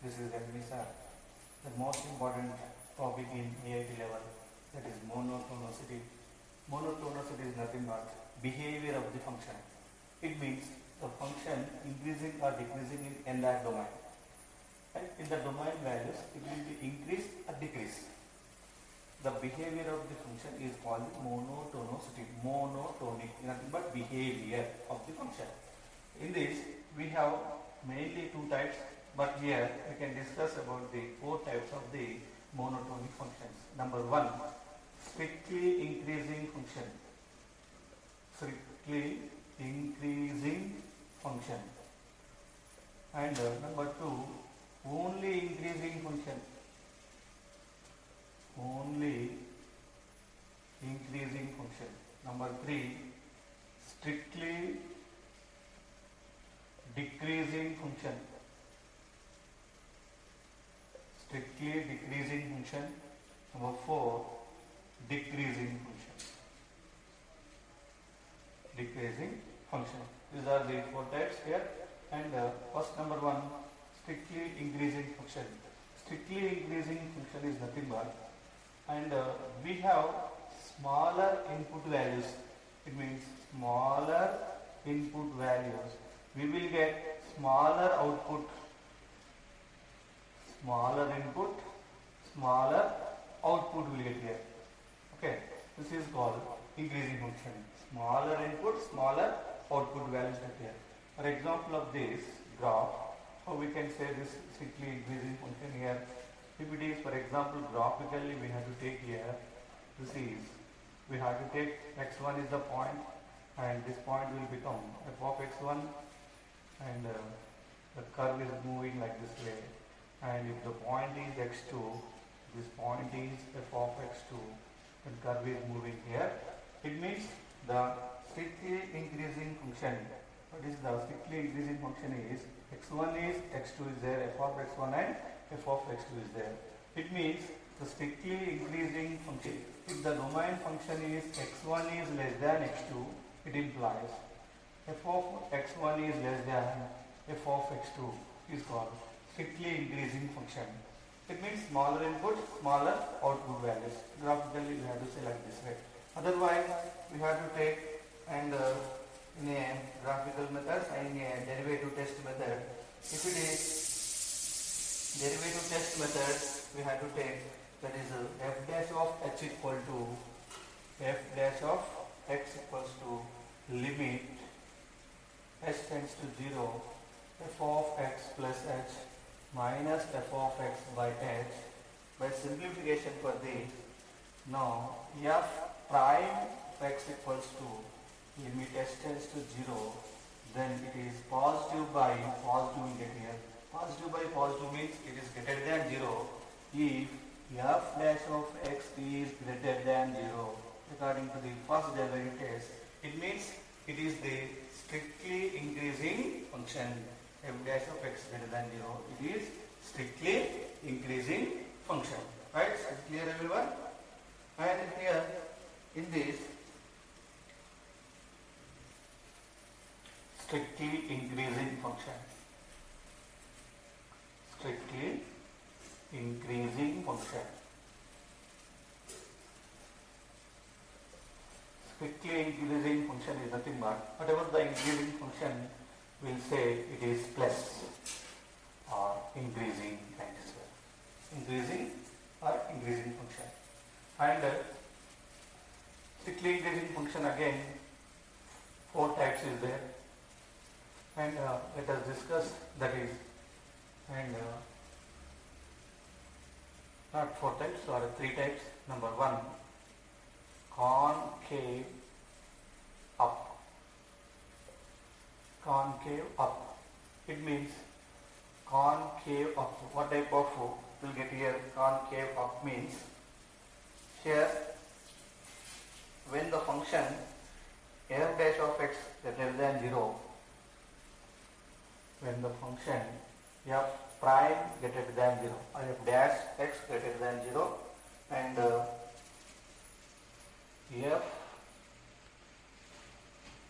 This is MBSR, the most important topic in AIT level, that is monotonicity. Monotonicity is nothing but behavior of the function. It means the function increasing or decreasing in entire domain. And in the domain values, it will be increased or decreased. The behavior of the function is called monotonicity. Monotonic, nothing but behavior of the function. In this, we have mainly two types, but here we can discuss about the four types of the monotonic functions. Number one, strictly increasing function. Strictly increasing function. And number two, only increasing function. Only increasing function. Number three, strictly decreasing function. Strictly decreasing function. Number four, decreasing function. Decreasing function. These are the four types here. And first, number one, strictly increasing function. Strictly increasing function is nothing but, and we have smaller input values. It means smaller input values. We will get smaller output. Smaller input, smaller output will get here. Okay, this is called increasing function. Smaller input, smaller output values are here. For example of this graph, how we can say this strictly increasing function here. If it is, for example, graphically we have to take here, we have to take x1 is the point, and this point will become f of x1, and the curve is moving like this way. And if the point is x2, this point is f of x2, and curve is moving here. It means the strictly increasing function. What is the strictly increasing function is x1 is, x2 is there, f of x1 and f of x2 is there. It means the strictly increasing function. If the domain function is x1 is less than x2, it implies f of x1 is less than f of x2 is called strictly increasing function. It means smaller input, smaller output values. Graphically we have to say like this way. Otherwise we have to take and in a graphical method and in a derivative test method. If it is derivative test method, we have to take, that is f dash of h equal to f dash of x equals to limit h tends to 0 f of x plus h minus f of x by h. By simplification for this, now f prime of x equals to limit h tends to 0, then it is positive by positive will get here. Positive by positive means it is greater than 0 if f dash of x is greater than 0 according to the first derivative test. It means it is the strictly increasing function. F dash of x greater than 0. It is strictly increasing function. Right? Is it clear everyone? And here in this strictly increasing function. Strictly increasing function. Strictly increasing function is nothing but whatever the increasing function, we'll say it is plus or increasing kind as well. Increasing or increasing function. And strictly increasing function again, four types is there. And let us discuss that is, and not four types or three types. Number one, concave up. Concave up. It means concave up. What type of will get here? Concave up means here when the function f dash of x greater than 0, when the function f prime greater than 0 or f dash x greater than 0 and f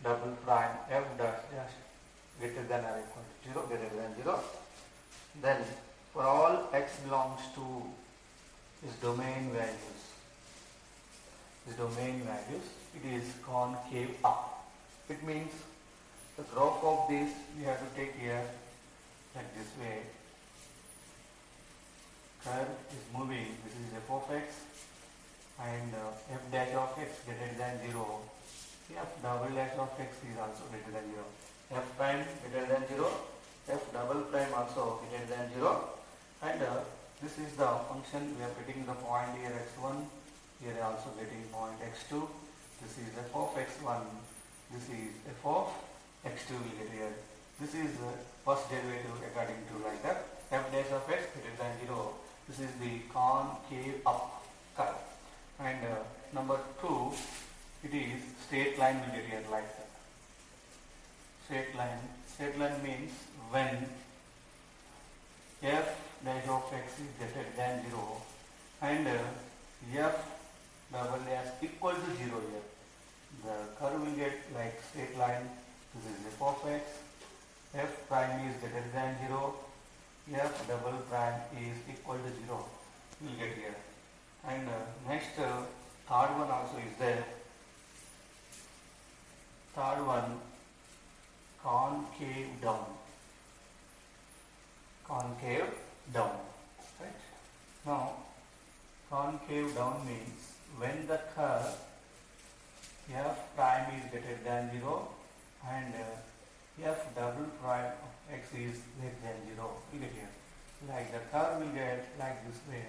double prime f dash greater than or equal to 0, greater than 0, then for all x belongs to is domain values. It is concave up. It means the graph of this we have to take here like this way. Curve is moving. This is f of x and f dash of x greater than 0. F double dash of x is also greater than 0. F prime greater than 0. F double prime also greater than 0. And this is the function. We are getting the point here x1. Here also getting point x2. This is f of x1. This is f of x2 will get here. This is first derivative according to like that. F dash of x greater than 0. This is the concave up curve. And number 2, it is straight line will get here like that. Straight line means when f dash of x is greater than 0 and f double dash equal to 0 here. The curve will get like straight line. This is f of x. F prime is greater than 0. F double prime is equal to 0. We will get here. And next third one also is there. Third one, concave down. Concave down. Right? Now, concave down means when the curve f prime is greater than 0 and f double prime of x is less than 0. You get here. Like the curve will get like this way.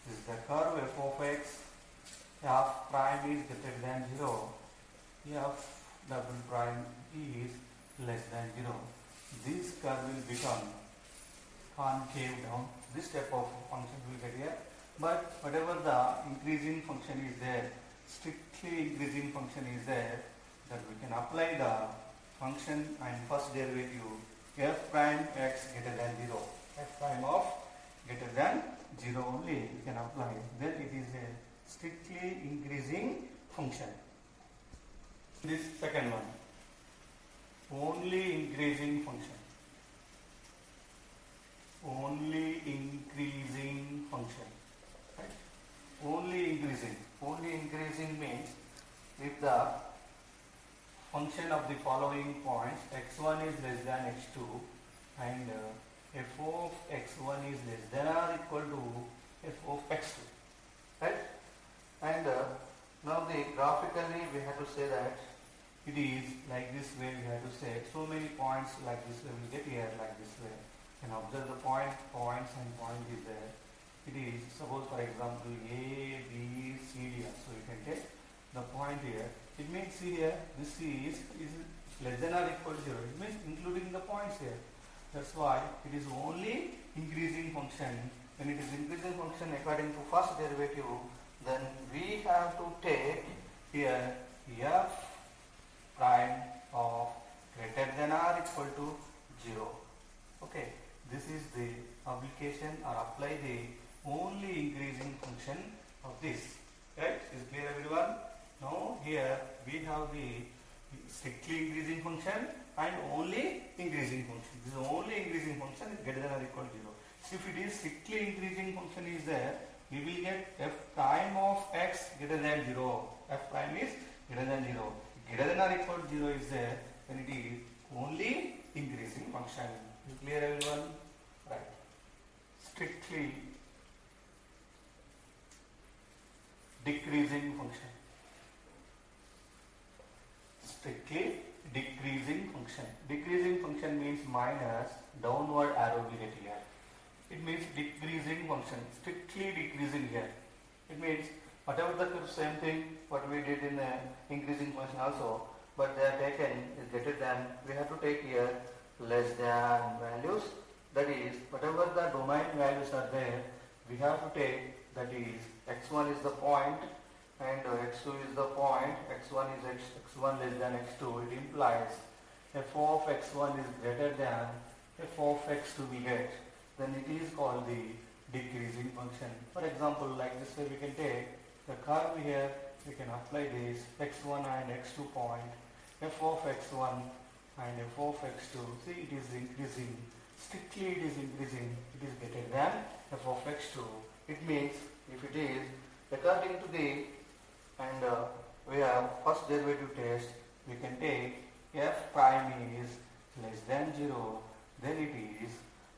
This is the curve f of x. F prime is greater than 0. F double prime is less than 0. This curve will become concave down. This type of function will get here. But whatever the increasing function is there, strictly increasing function is there, that we can apply the function and first derivative f prime x greater than 0. F prime of greater than 0 only we can apply. Then it is a strictly increasing function. This second one, only increasing function. Only increasing function. Right? Only increasing. Only increasing means if the function of the following points x1 is less than x2 and f of x1 is less than or equal to f of x2. Right? And now graphically we have to say that it is like this way. We have to say so many points like this way will get here like this way. And observe the points and point is there. It is suppose for example A, B, C, D. So you can take the point here. It means see here this is less than or equal to 0. It means including the points here. That's why it is only increasing function. When it is increasing function according to first derivative, then we have to take here f prime of greater than or equal to 0. Okay, this is the application or apply the only increasing function of this. Right? Is clear everyone? Now here we have the strictly increasing function and only increasing function. This is only increasing function is greater than or equal to 0. So if it is strictly increasing function is there, we will get f prime of x greater than 0. F prime is greater than 0. Greater than or equal to 0 is there, then it is only increasing function. Is clear everyone? Right. Strictly decreasing function. Strictly decreasing function. Decreasing function means minus downward arrow will get here. It means decreasing function. Strictly decreasing here. It means whatever the same thing what we did in the increasing function also, but they are taken is greater than. We have to take here less than values. That is whatever the domain values are there, we have to take, that is x1 is the point and x2 is the point. X1 is x1 less than x2. It implies f of x1 is greater than f of x2 we get. Then it is called the decreasing function. For example, like this way we can take the curve here. We can apply this x1 and x2 point. F of x1 and f of x2. See, it is increasing. strictly it is increasing, it is greater than f of x2. It means if it is according to the and we have first derivative test, we can take f prime is less than 0, then it is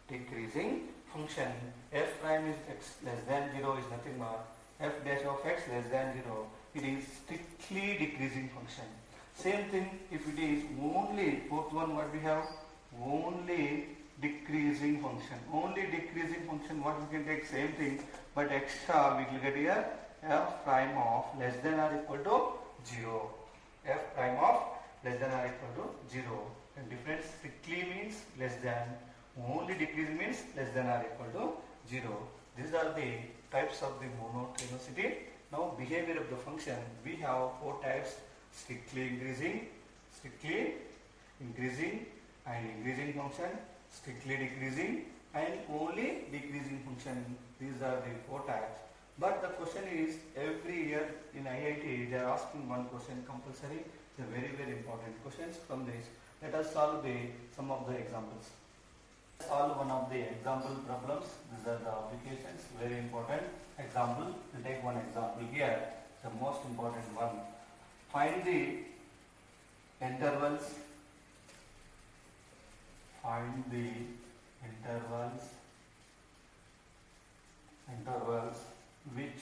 decreasing function. F prime is x less than 0 is nothing but f dash of x less than 0. It is strictly decreasing function. Same thing if it is only fourth one, what we have, only decreasing function. Only decreasing function, what we can take same thing, but extra we will get here f prime of less than or equal to 0. F prime of less than or equal to 0. And difference strictly means less than, only decreasing means less than or equal to 0. These are the types of the monotonicity. Now behavior of the function, we have four types: strictly increasing, and increasing function, strictly decreasing, and only decreasing function. These are the four types. But the question is, every year in IIT they are asking one question compulsory. The very important questions from this. Let us solve some of the examples. Solve one of the example problems. These are the applications, very important example. We'll take one example here, the most important one. Find the intervals. Find the intervals which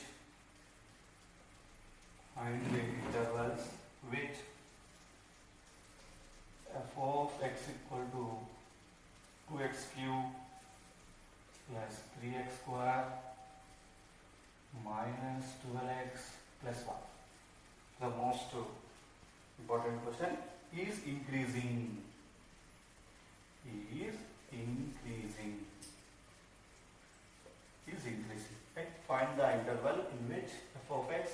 f of x equal to 2x cube plus 3x square minus 12x plus 1. The most important question is increasing. Right? Find the interval in which f of x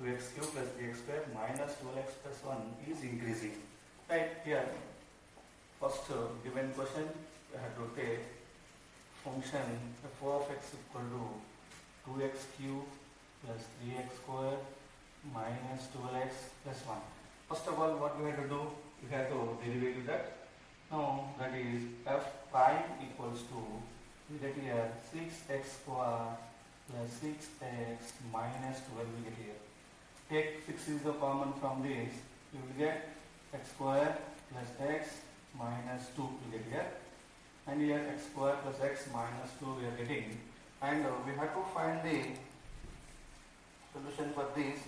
2x cube plus 3x square minus 12x plus 1 is increasing. Right here, first given question, we have to take function f of x equal to 2x cube plus 3x square minus 12x plus 1. First of all, what we have to do? We have to derive that. Now that is f prime equals to, we get here 6x square plus 6x minus 12 we get here. Take 6 is the common from this, you will get x square plus x minus 2 we get here. And here x square plus x minus 2 we are getting. And we have to find the solution for this.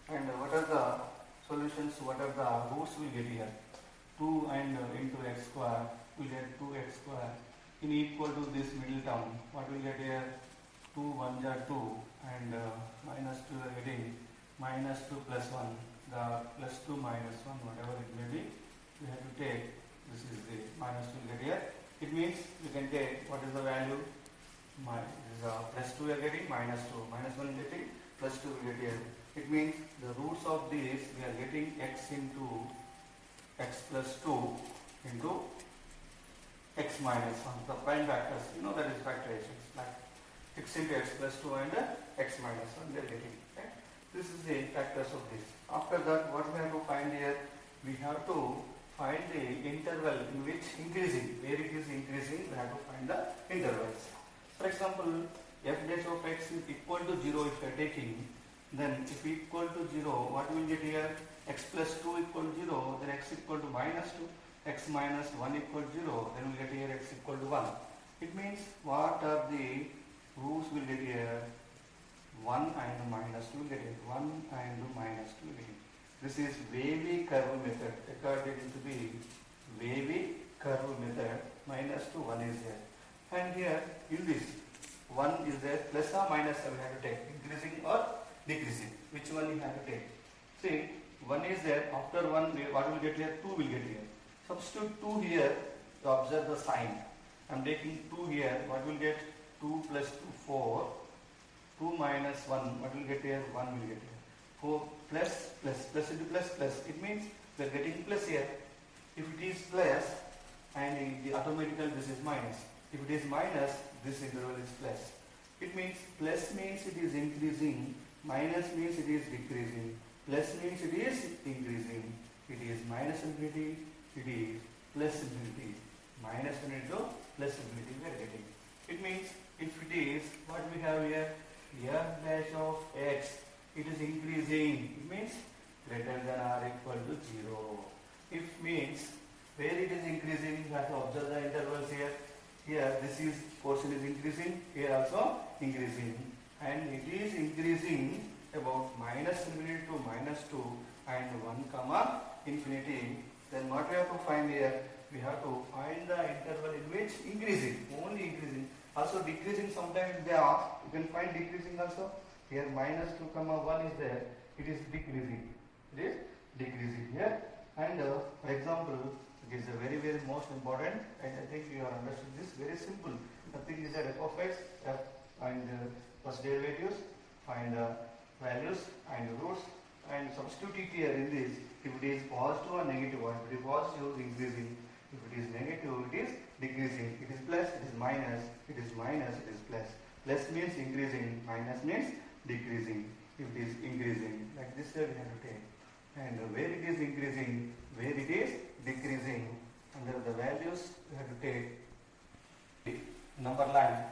And what are the solutions, what are the roots we get here? 2 and into x square, we get 2x square. In equal to this middle term, what we get here? 2 1s are 2 and minus 2 are getting minus 2 plus 1. The plus 2 minus 1, whatever it may be, we have to take, this is the minus 2 get here. It means we can take, what is the value? This is plus 2 we are getting, minus 2, minus 1 getting, plus 2 we get here. It means the roots of this, we are getting x into x plus 2 into x minus 1. The prime factors, you know that is factorizations, like x into x plus 2 and x minus 1 they are getting. Right? This is the factors of this. After that, what we have to find here? We have to find the interval in which increasing, where it is increasing, we have to find the intervals. For example, f dash of x is equal to 0 if we are taking, then if equal to 0, what we will get here? X plus 2 equal to 0, then x equal to minus 2, x minus 1 equal to 0, then we get here x equal to 1. It means what are the roots we will get here? 1 and minus 2 will get here. 1 and minus 2 will get here. This is wavy curve method. According to the wavy curve method, minus 2, 1 is there. And here in this, 1 is there, plus or minus we have to take, increasing or decreasing. Which one you have to take? See, 1 is there, after 1, what will get here? 2 will get here. Substitute 2 here to observe the sign. I am taking 2 here, what will get? 2 plus 2, 4. 2 minus 1, what will get here? 1 will get here. 4 plus, plus into plus, plus. It means we are getting plus here. If it is plus, and the automatically this is minus. If it is minus, this interval is plus. It means plus means it is increasing, minus means it is decreasing, plus means it is increasing. It is minus infinity, it is plus infinity. minus infinity to plus infinity we are getting. It means if it is what we have here, f dash of x, it is increasing. It means greater than or equal to 0. If means where it is increasing, you have to observe the intervals here. Here this is portion is increasing, here also increasing, and it is increasing about minus infinity to minus 2 and 1 comma infinity. Then what we have to find here? We have to find the interval in which increasing, only increasing. Also decreasing sometimes they ask, you can find decreasing also. Here minus 2 comma 1 is there, it is decreasing. It is decreasing here. And for example, it is a very most important, and I think you have understood this, very simple. Nothing is a f of x, f and first derivatives, find values and roots, and substitute it here in this. If it is positive or negative, or if it is positive, increasing. If it is negative, it is decreasing. It is plus, it is minus. It is minus, it is plus. Plus means increasing, minus means decreasing. If it is increasing, like this way we have to take. And where it is increasing, where it is decreasing, under the values we have to take number line.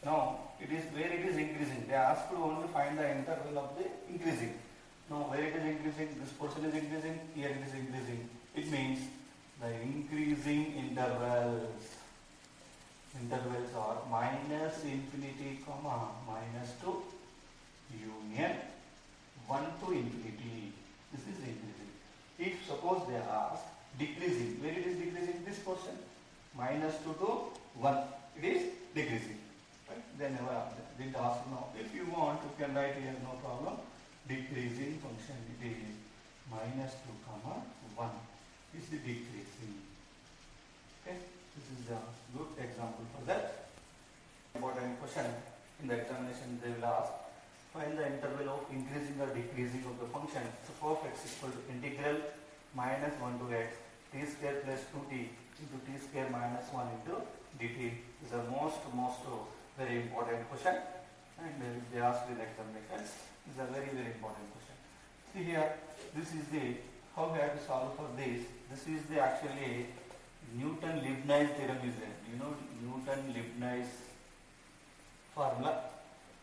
Now it is where it is increasing. They ask to only find the interval of the increasing. Now where it is increasing, this portion is increasing, here it is increasing. It means the increasing intervals are minus infinity comma minus 2 union 1 to infinity. This is increasing. If suppose they ask decreasing, where it is decreasing, this portion minus 2 to 1, it is decreasing. Right? They never didn't ask now. If you want, you can write here, no problem. Decreasing function, it is minus 2 comma 1 is the decreasing. Okay, this is a good example for that. Important question in the examination they will ask, find the interval of increasing or decreasing of the function f of x equal to integral minus 1 to x t square plus 2t into t square minus 1 into dt. This is the most very important question, and if they ask in the examinations, this is a very important question. See here, this is the how we have to solve for this. This is the actually Newton-Leibniz theorem is there. You know Newton-Leibniz formula.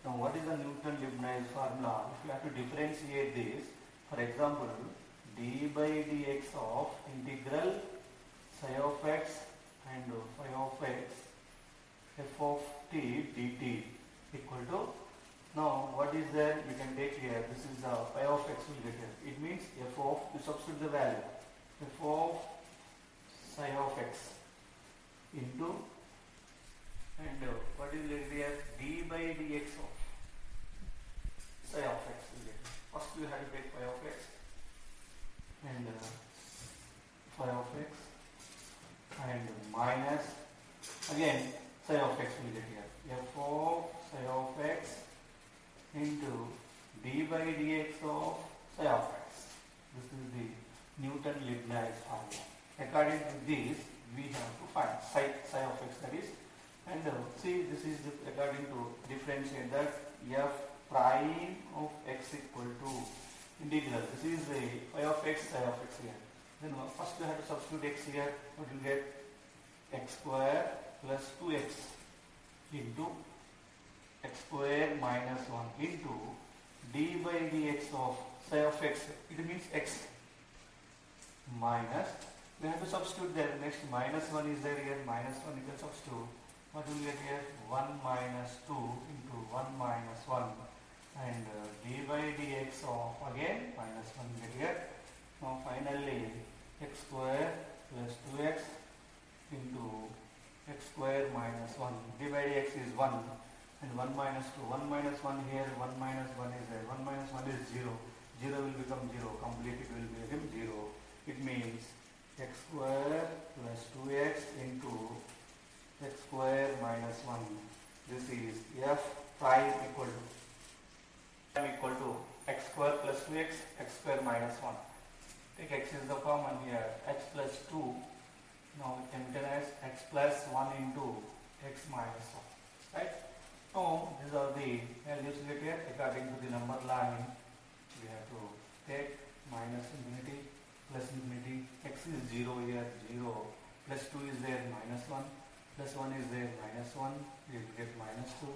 Now what is the Newton-Leibniz formula? If you have to differentiate this, for example, d by dx of integral psi of x and phi of x f of t dt equal to, now what is there, you can take here, this is the phi of x will get here. It means f of, you substitute the value, f of psi of x into, and what is it here, d by dx of psi of x will get here. First you have to take phi of x and phi of x and minus, again psi of x will get here, f of psi of x into d by dx of psi of x. This is the Newton-Leibniz formula. According to this, we have to find psi of x, that is, and see, this is according to differentiate that f prime of x equal to integral. This is the phi of x, psi of x here. Then first we have to substitute x here. What will get? X square plus 2x into x square minus 1 into d by dx of psi of x. It means x minus, we have to substitute there. Next minus 1 is there here, minus 1 you can substitute. What will get here? 1 minus 2 into 1 minus 1 and d by dx of again minus 1 get here. Now finally x square plus 2x into x square minus 1. d by dx is 1 and 1 minus 2. 1 minus 1 here, 1 minus 1 is there. 1 minus 1 is 0. 0 will become 0. Complete it will become 0. It means x square plus 2x into x square minus 1. This is f prime equal to x square plus 2x, x square minus 1. Take x is the common here, x plus 2. Now we can written as x plus 1 into x minus 1. Right? Now these are the values get here. According to the number line, we have to take minus infinity, plus infinity. X is 0 here, 0. plus 2 is there, minus 1, plus 1 is there, minus 1, we will get minus 2,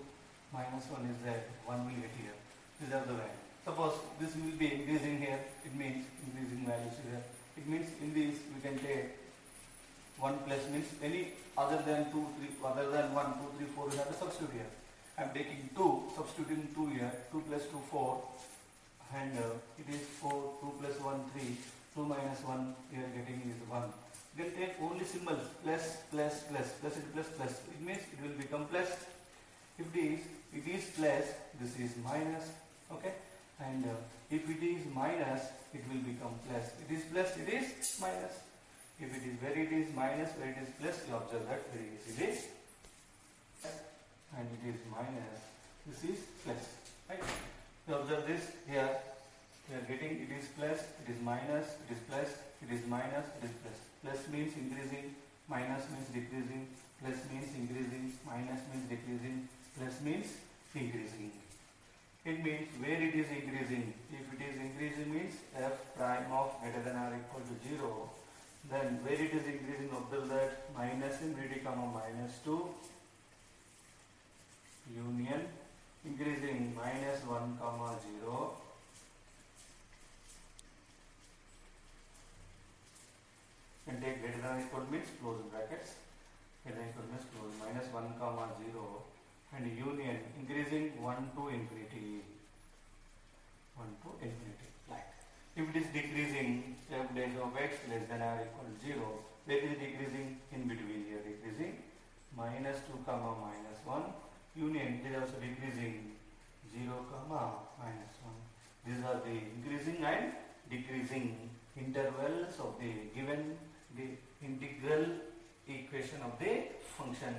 minus 1 is there, 1 will get here. These are the values. Suppose this will be increasing here, it means increasing values here. It means in this we can take 1 plus means any other than 2, 3, other than 1, 2, 3, 4, we have to substitute here. I am taking 2, substituting 2 here, 2 plus 2, 4, and it is 4, 2 plus 1, 3, 2 minus 1, we are getting is 1. You can take only symbols, plus, plus, plus, plus into plus, plus. It means it will become plus. If it is plus, this is minus, okay? And if it is minus, it will become plus. It is plus, it is minus. If it is where it is minus, where it is plus, you observe that very easily. And it is minus, this is plus, right? You observe this here. We are getting it is plus, it is minus, it is plus, it is minus, it is plus. Plus means increasing, minus means decreasing, plus means increasing, minus means decreasing, plus means increasing. It means where it is increasing. If it is increasing means f prime of greater than or equal to 0. Then where it is increasing, observe that minus infinity comma minus 2 union increasing minus 1 comma 0 and take greater than or equal means close brackets, greater than or equal means close, minus 1 comma 0 and union increasing 1 to infinity, 1 to infinity, like. If it is decreasing, f dash of x less than or equal to 0, where it is decreasing, in between here decreasing, minus 2 comma minus 1, union it is also decreasing 0 comma minus 1. These are the increasing and decreasing intervals of the given the integral equation of the function.